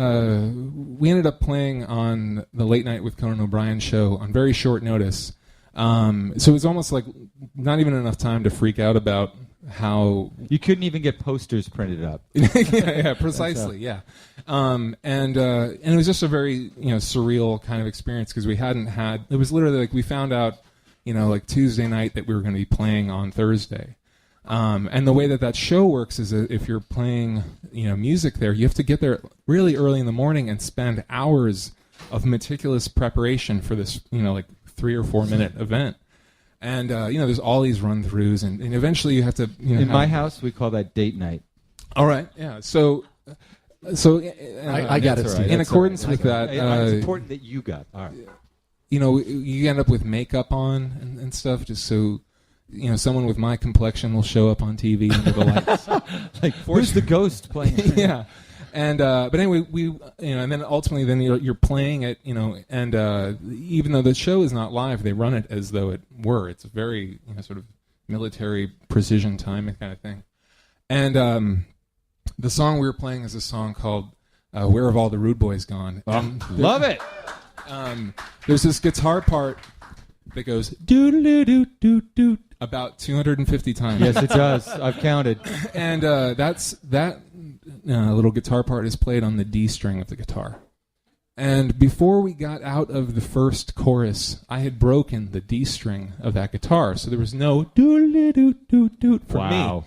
we ended up playing on the Late Night with Conan O'Brien show on very short notice. So it was almost like not even enough time to freak out about how you couldn't even get posters printed up. yeah, precisely, yeah. And it was just a very surreal kind of experience because we hadn't had. It was literally like we found out, like Tuesday night that we were going to be playing on Thursday. And the way that show works is that if you're playing, music there, you have to get there really early in the morning and spend hours of meticulous preparation for this, like 3 or 4 minute event. And, there's all these run-throughs, and eventually you have to... In my house, we call that date night. All right, yeah. So I got it, Steve. In accordance with that... it's important that you got. All right. You end up with makeup on and stuff just so... someone with my complexion will show up on TV under the lights. Like, where's the ghost playing? Yeah. And but anyway, we and then ultimately then you're playing it, and even though the show is not live, they run it as though it were. It's a very sort of military precision timing kind of thing. And the song we were playing is a song called "Where Have All the Rude Boys Gone?" Love it. There's this guitar part that goes doo doo doo doo about 250 times. Yes, it does. I've counted. And that little guitar part is played on the D string of the guitar. And before we got out of the first chorus, I had broken the D string of that guitar, so there was no doot for me.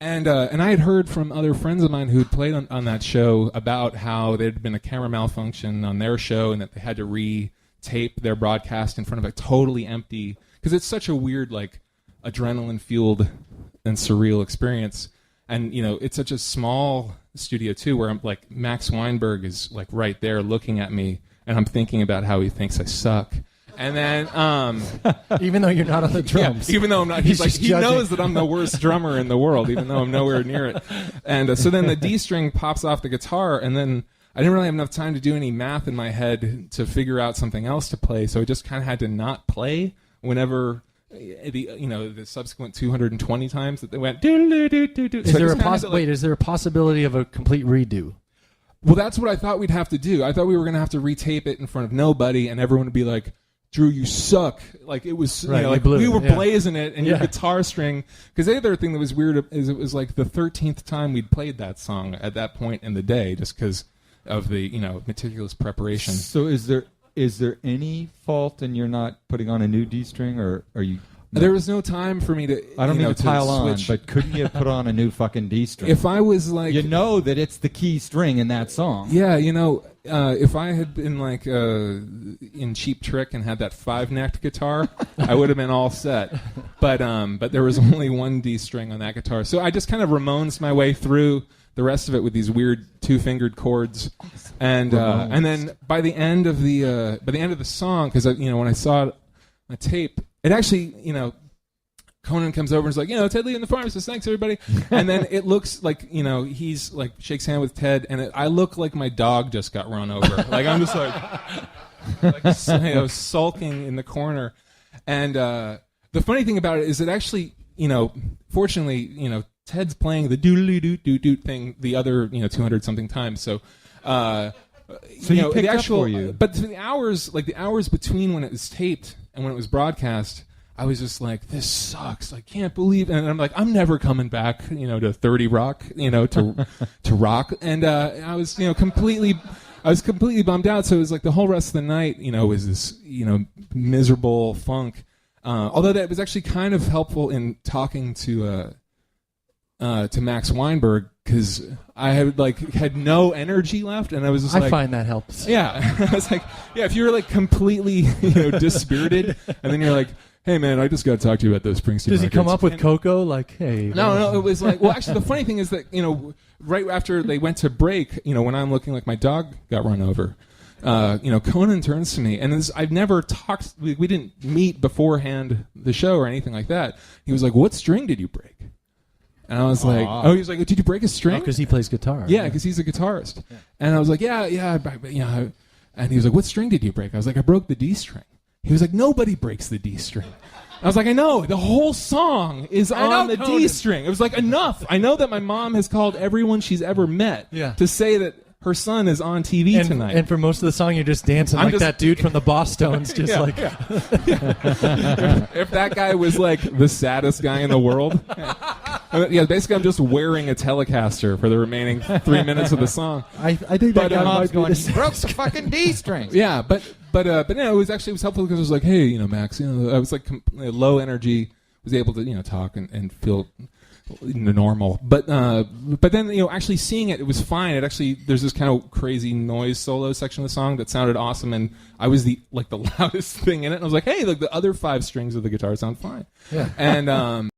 And I had heard from other friends of mine who'd played on that show about how there'd been a camera malfunction on their show and that they had to re-tape their broadcast in front of a totally empty, because it's such a weird, like, adrenaline-fueled and surreal experience. And, it's such a small studio, too, where I'm like, Max Weinberg is, like, right there looking at me, and I'm thinking about how he thinks I suck. And then... even though you're not on the drums. Yeah, even though I'm not... He's like, he knows that I'm the worst drummer in the world, even though I'm nowhere near it. And so then the D string pops off the guitar, and then I didn't really have enough time to do any math in my head to figure out something else to play, so I just kind of had to not play whenever... the subsequent 220 times that they went do. Is there a possibility of a complete redo? Well, that's what I thought we'd have to do. I thought we were going to have to retape it in front of nobody, and everyone would be like, "Drew, you suck!" Like it was, like we were blazing it, and your guitar string. Because the other thing that was weird is it was like the 13th time we'd played that song at that point in the day, just because of the meticulous preparation. So is there any fault in you're not putting on a new D string, or are you? No. There was no time for me to. I don't mean to pile on, switch. but couldn't you put on a new fucking D string? If I was like, that it's the key string in that song. Yeah, if I had been like in Cheap Trick and had that 5-necked guitar, I would have been all set. But there was only one D string on that guitar, so I just kind of Ramones my way through the rest of it with these weird 2-fingered chords, and then by the end of the song, because when I saw it on tape, it actually Conan comes over and is like, Ted Lee and the Pharmacist, thanks everybody, and then it looks like he's like shakes hand with Ted, and I look like my dog just got run over, like I'm just like sulking in the corner, and the funny thing about it is that actually fortunately Ted's playing the doodly-doot thing the other 200 something times. So you picked up for you. But the hours between when it was taped and when it was broadcast, I was just like, this sucks. I can't believe it. And I'm like, I'm never coming back, to 30 Rock, to rock. And I was completely bummed out. So it was like the whole rest of the night, was this miserable funk. Although that was actually kind of helpful in talking to Max Weinberg, because I had no energy left, and I was just I find that helps. Yeah, I was like, if you were like completely dispirited, and then you're like, hey man, I just got to talk to you about those Springsteen. Does he come up with Coco? Like, hey. No, it was like, well, actually, the funny thing is that right after they went to break, when I'm looking like my dog got run over. Conan turns to me, and I've never talked. We didn't meet beforehand the show or anything like that. He was like, "What string did you break?" And I was like, "Oh," he was like, "Did you break a string?" Because he plays guitar. Yeah, because he's a guitarist. Yeah. And I was like, "Yeah." And he was like, "What string did you break?" I was like, "I broke the D string." He was like, "Nobody breaks the D string." I was like, "I know. The whole song is on the D string." It was like, enough. I know that my mom has called everyone she's ever met to say that her son is on TV tonight. And for most of the song, you're just dancing like that dude from the Boss Stones, just if that guy was like the saddest guy in the world. Yeah, basically I'm just wearing a Telecaster for the remaining 3 minutes of the song. I think that guy might be he broke the fucking D string. Yeah, but no, it was helpful because it was like, hey, Max, I was like low energy, was able to talk and feel normal, but then actually seeing it was fine. It actually, there's this kind of crazy noise solo section of the song that sounded awesome, and I was the loudest thing in it, and I was like, hey, look, the other 5 strings of the guitar sound fine. Yeah. And